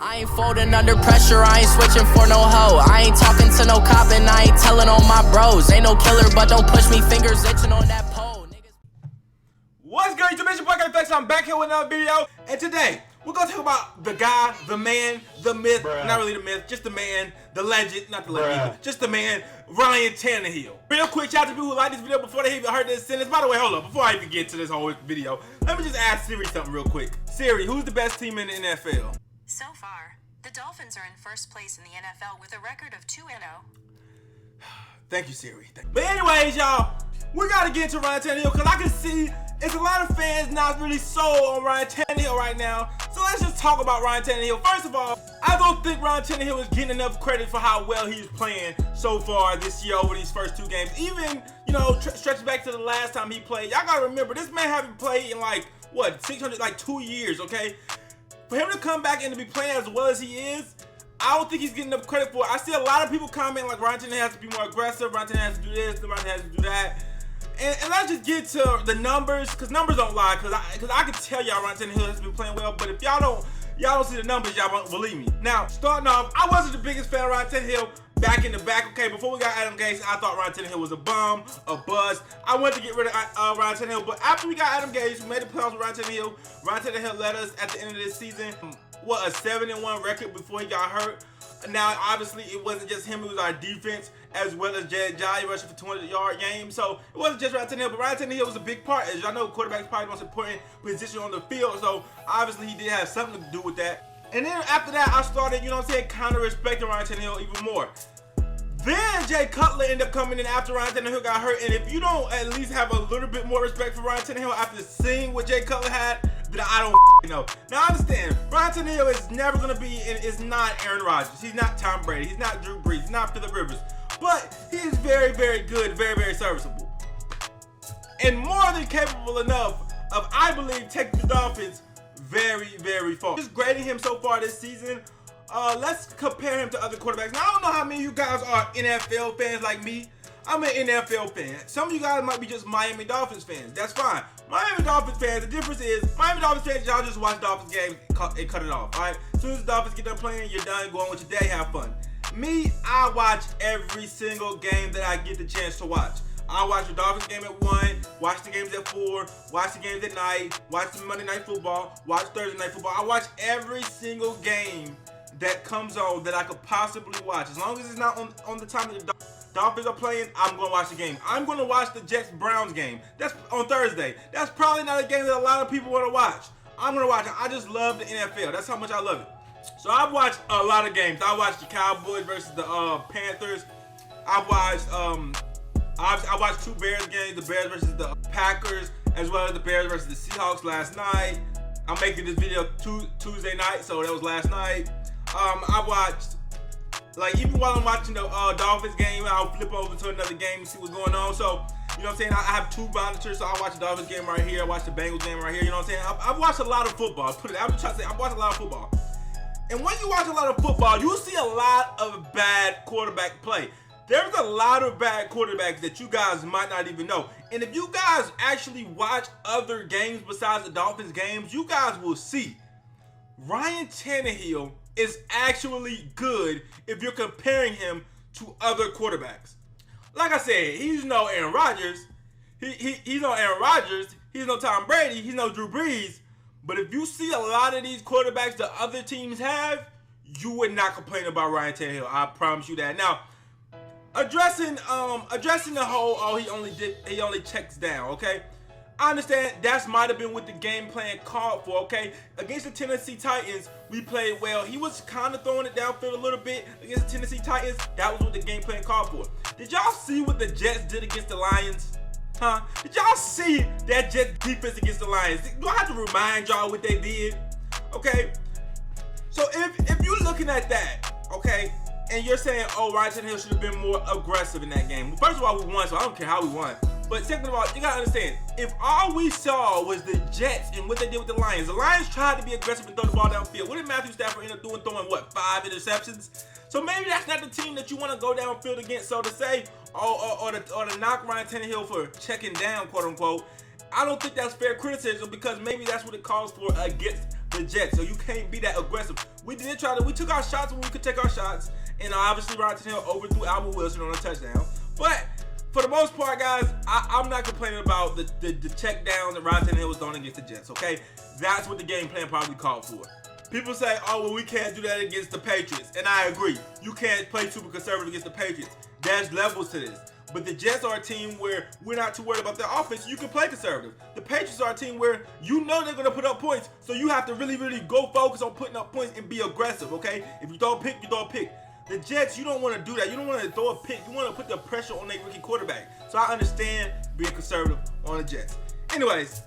I ain't folding under pressure, I ain't switching for no hoe. I ain't talking to no cop and I ain't telling on my bros. Ain't no killer, but don't push me, fingers itching on that pole. What's good, YouTube? It's your boy, Tannehills. I'm back here with another video. And today, we're going to talk about the guy, the man, the myth. Bruh. Not really the myth, just the man, the legend, not the legend either, just the man, Ryan Tannehill. Real quick, shout out to people who like this video before they even heard this sentence. By the way, hold up, before I even get to this whole video, let me just ask Siri something real quick. Siri, who's the best team in the NFL? So far, the Dolphins are in first place in the NFL with a record of 2-0. Thank you, Siri. But anyways, y'all, we gotta get into Ryan Tannehill because I can see it's a lot of fans not really sold on Ryan Tannehill right now. So let's just talk about Ryan Tannehill. First of all, I don't think Ryan Tannehill is getting enough credit for how well he's playing so far this year over these first two games. Even, you know, stretching back to the last time he played. Y'all gotta remember, this man haven't played in like, what, 2 years, okay? For him to come back and to be playing as well as he is, I don't think he's getting enough credit for it. I see a lot of people comment like Ryan Tannehill has to be more aggressive, Ryan Tannehill has to do this, Ryan Tannehill has to do that. And let's just get to the numbers, because numbers don't lie, because I can tell y'all Ryan Tannehill has been playing well, but if y'all don't see the numbers, y'all won't believe me. Now, starting off, I wasn't the biggest fan of Ryan Tannehill back in the back. Okay, before we got Adam Gase, I thought Ryan Tannehill was a bum, a bust. I wanted to get rid of Ryan Tannehill, but after we got Adam Gase, we made the playoffs with Ryan Tannehill. Ryan Tannehill led us at the end of this season, what, a 7-1 record before he got hurt. Now, obviously, it wasn't just him, it was our defense, as well as Jai rushing for 200-yard game. So, it wasn't just Ryan Tannehill, but Ryan Tannehill was a big part. As y'all know, quarterback's probably the most important position on the field, so obviously he did have something to do with that. And then after that, I started, you know what I'm saying, kind of respecting Ryan Tannehill even more. Then Jay Cutler ended up coming in after Ryan Tannehill got hurt, and if you don't at least have a little bit more respect for Ryan Tannehill after seeing what Jay Cutler had, then I don't know. Now I understand, Ryan Tannehill is never gonna be, and is not Aaron Rodgers. He's not Tom Brady. He's not Drew Brees. He's not Phillip Rivers. But he is very, very good, very, very serviceable, and more than capable enough of, I believe, taking the Dolphins very, very far. Just grading him so far this season. Let's compare him to other quarterbacks. Now, I don't know how many of you guys are NFL fans like me. I'm an NFL fan. Some of you guys might be just Miami Dolphins fans. That's fine. Miami Dolphins fans, the difference is, Miami Dolphins fans, y'all just watch Dolphins games and cut it off, all right? As soon as the Dolphins get done playing, you're done, go on with your day, have fun. Me, I watch every single game that I get the chance to watch. I watch the Dolphins game at 1, watch the games at 4, watch the games at night, watch the Monday Night Football, watch Thursday Night Football. I watch every single game that comes on that I could possibly watch. As long as it's not on the time that the Dolphins are playing, I'm going to watch the game. I'm going to watch the Jets-Browns game. That's on Thursday. That's probably not a game that a lot of people want to watch. I'm going to watch it. I just love the NFL. That's how much I love it. So I've watched a lot of games. I watched the Cowboys versus the Panthers. I watched 2 Bears games, the Bears versus the Packers, as well as the Bears versus the Seahawks last night. I'm making this video Tuesday night, so that was last night. I watched, like, even while I'm watching the Dolphins game, I'll flip over to another game and see what's going on. So, you know what I'm saying? I have 2 monitors, so I watch the Dolphins game right here. I watch the Bengals game right here. You know what I'm saying? I've watched a lot of football. I'm trying to say, I've watched a lot of football. And when you watch a lot of football, you see a lot of bad quarterback play. There's a lot of bad quarterbacks that you guys might not even know. And if you guys actually watch other games besides the Dolphins games, you guys will see Ryan Tannehill is actually good if you're comparing him to other quarterbacks. Like I said, he's no Aaron Rodgers. He's no Aaron Rodgers. He's no Tom Brady. He's no Drew Brees. But if you see a lot of these quarterbacks that other teams have, you would not complain about Ryan Tannehill. I promise you that. Now, addressing the whole, he only checks down, okay? I understand that might have been what the game plan called for, okay? Against the Tennessee Titans, we played well. He was kind of throwing it downfield a little bit. Against the Tennessee Titans, that was what the game plan called for. Did y'all see what the Jets did against the Lions? Huh? Did y'all see that Jets defense against the Lions? Do I have to remind y'all what they did? Okay? So if you're looking at that, okay, and you're saying, oh, Ryan Tannehill should have been more aggressive in that game. Well, first of all, we won, so I don't care how we won. But second of all, you gotta understand, if all we saw was the Jets and what they did with the Lions tried to be aggressive and throw the ball downfield. What did Matthew Stafford end up doing, throwing, what, 5 interceptions? So maybe that's not the team that you want to go downfield against. So to say, or to knock Ryan Tannehill for checking down, quote unquote, I don't think that's fair criticism, because maybe that's what it calls for against the Jets, so you can't be that aggressive. We took our shots when we could take our shots, and obviously Ryan Tannehill overthrew Albert Wilson on a touchdown. But for the most part, guys, I'm not complaining about the check downs that Ryan Tannehill was throwing against the Jets, okay? That's what the game plan probably called for. People say, oh, well, we can't do that against the Patriots, and I agree. You can't play super conservative against the Patriots. There's levels to this. But the Jets are a team where we're not too worried about their offense. You can play conservative. The Patriots are a team where you know they're going to put up points, so you have to really, really go focus on putting up points and be aggressive, okay? If you throw a pick, you throw a pick. The Jets, you don't want to do that. You don't want to throw a pick. You want to put the pressure on their rookie quarterback. So I understand being conservative on the Jets. Anyways,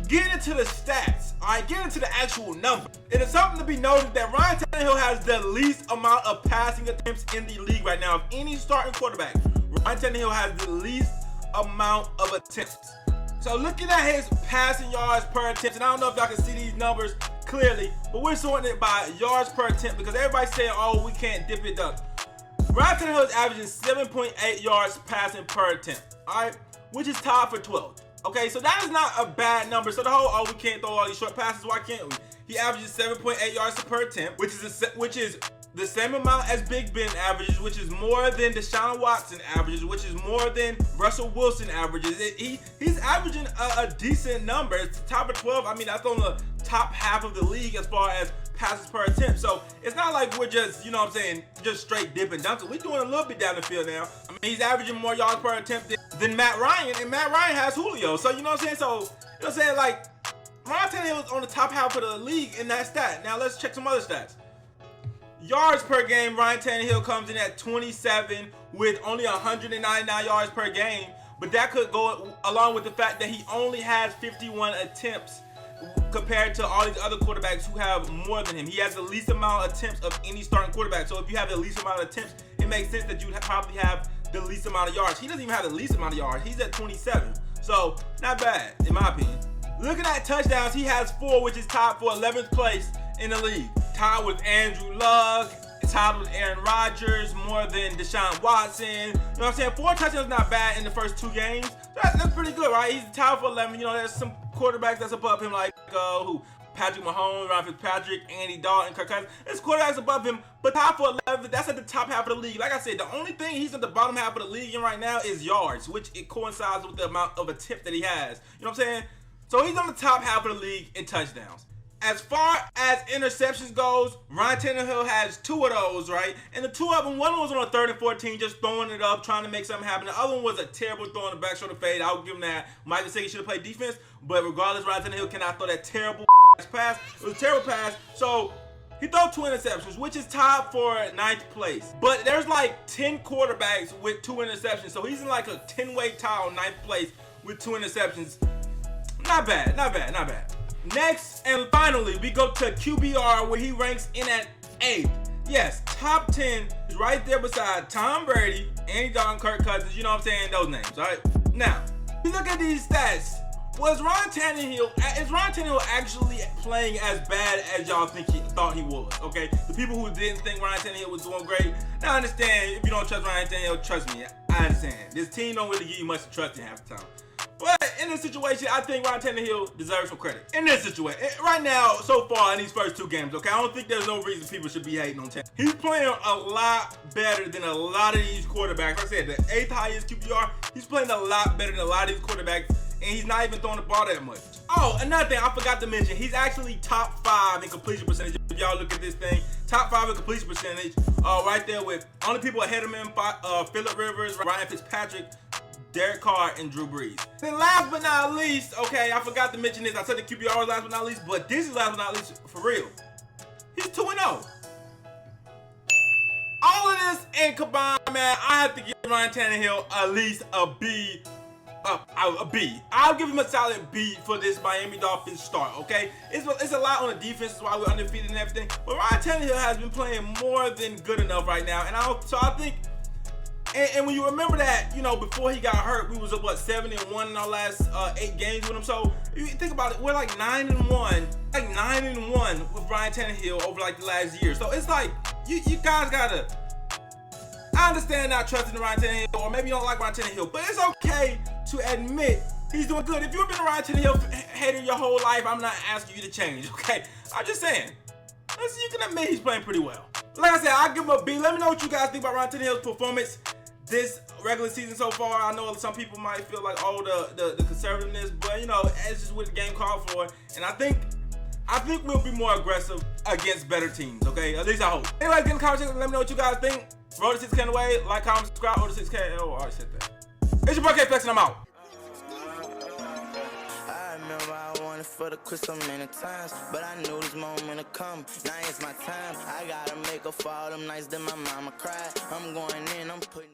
getting into the stats, all right, getting into the actual number. It is something to be noted that Ryan Tannehill has the least amount of passing attempts in the league right now. Of any starting quarterback, Ryan Tannehill has the least amount of attempts. So looking at his passing yards per attempt, and I don't know if y'all can see these numbers clearly, but we're sorting it by yards per attempt because everybody's saying, oh, we can't dip it up. Ryan Tannehill is averaging 7.8 yards passing per attempt, all right, which is tied for 12th. Okay, so that is not a bad number. So the whole, oh, we can't throw all these short passes, why can't we? He averages 7.8 yards per attempt, which is the same amount as Big Ben averages, which is more than Deshaun Watson averages, which is more than Russell Wilson averages. He's averaging a decent number. It's top of 12. I mean, that's on the top half of the league as far as passes per attempt. So it's not like we're just, you know what I'm saying, just straight dipping dunking. We're doing a little bit down the field now. I mean, he's averaging more yards per attempt than Matt Ryan, and Matt Ryan has Julio. So you know what I'm saying? So, you know what I'm saying? Like, Ryan Tannehill is on the top half of the league in that stat. Now let's check some other stats. Yards per game, Ryan Tannehill comes in at 27 with only 199 yards per game. But that could go along with the fact that he only has 51 attempts compared to all these other quarterbacks who have more than him. He has the least amount of attempts of any starting quarterback. So if you have the least amount of attempts, it makes sense that you probably have the least amount of yards. He doesn't even have the least amount of yards. He's at 27. So not bad, in my opinion. Looking at touchdowns, he has 4, which is tied for 11th place in the league. Tied with Andrew Luck, tied with Aaron Rodgers, more than Deshaun Watson. You know what I'm saying? 4 touchdowns not bad in the first 2 games. That's pretty good, right? He's tied for 11. You know, there's some quarterbacks that's above him, like Patrick Mahomes, Ryan Fitzpatrick, Andy Dalton, Kirk Cousins. There's quarterbacks above him, but tied for 11. That's at the top half of the league. Like I said, the only thing he's at the bottom half of the league in right now is yards, which it coincides with the amount of attempt that he has. You know what I'm saying? So he's on the top half of the league in touchdowns. As far as interceptions goes, Ryan Tannehill has 2 of those, right? And the 2 of them, one was on a 3rd and 14, just throwing it up, trying to make something happen. The other one was a terrible throw on the back shoulder fade. I'll give him that. Michael said he should have played defense, but regardless, Ryan Tannehill cannot throw that terrible pass. It was a terrible pass. So he threw 2 interceptions, which is tied for 9th place. But there's like 10 quarterbacks with 2 interceptions. So he's in like a 10-way tie on 9th place with 2 interceptions. Not bad, not bad, not bad. Next and finally, we go to QBR, where he ranks in at 8th. Yes, top 10 is right there beside Tom Brady, Andy Dalton, Kirk Cousins. You know what I'm saying? Those names, all right? Now, we look at these stats. Is Ryan Tannehill actually playing as bad as y'all thought he was? Okay, the people who didn't think Ryan Tannehill was doing great. Now I understand, if you don't trust Ryan Tannehill, trust me, I understand. This team don't really give you much to trust in half the time. But in this situation, I think Ryan Tannehill deserves some credit. In this situation, right now, so far in these first 2 games, okay, I don't think there's no reason people should be hating on Tannehill. He's playing a lot better than a lot of these quarterbacks. Like I said, the 8th highest QBR, he's playing a lot better than a lot of these quarterbacks, and he's not even throwing the ball that much. Oh, another thing I forgot to mention, he's actually top 5 in completion percentage. If y'all look at this thing, top 5 in completion percentage, right there with only people ahead of him, Phillip Rivers, Ryan Fitzpatrick, Derek Carr, and Drew Brees. Then last but not least, okay, I forgot to mention this. I said the QBR was last but not least, but this is last but not least for real. He's 2-0. All of this and combined, man, I have to give Ryan Tannehill at least a B. A B. I'll give him a solid B for this Miami Dolphins start, okay? It's a lot on the defense, that's why we're undefeated and everything. But Ryan Tannehill has been playing more than good enough right now, and I think. And when you remember that, you know, before he got hurt, we was at 7-1 in our last 8 games with him. So if you think about it, we're like 9-1, with Ryan Tannehill over like the last year. So it's like you guys gotta. I understand not trusting Ryan Tannehill, or maybe you don't like Ryan Tannehill, but it's okay to admit he's doing good. If you've been a Ryan Tannehill hater your whole life, I'm not asking you to change, okay? I'm just saying. Listen, you can admit he's playing pretty well. Like I said, I'll give him a B. Let me know what you guys think about Ryan Tannehill's performance this regular season so far. I know some people might feel like, oh, the conservativeness, but you know, it's just what the game called for. And I think we'll be more aggressive against better teams, okay? At least I hope. Anyway, get in the comment section, let me know what you guys think. Roll to 6K away, like, comment, subscribe, or the 6K. Oh, I already said that. It's your boy K Flex and I'm out. I remember I wanted for the quit so many times, but I knew this moment would come. Now it's my time. I gotta make up for all them nights that my mama cried. I'm going in, I'm putting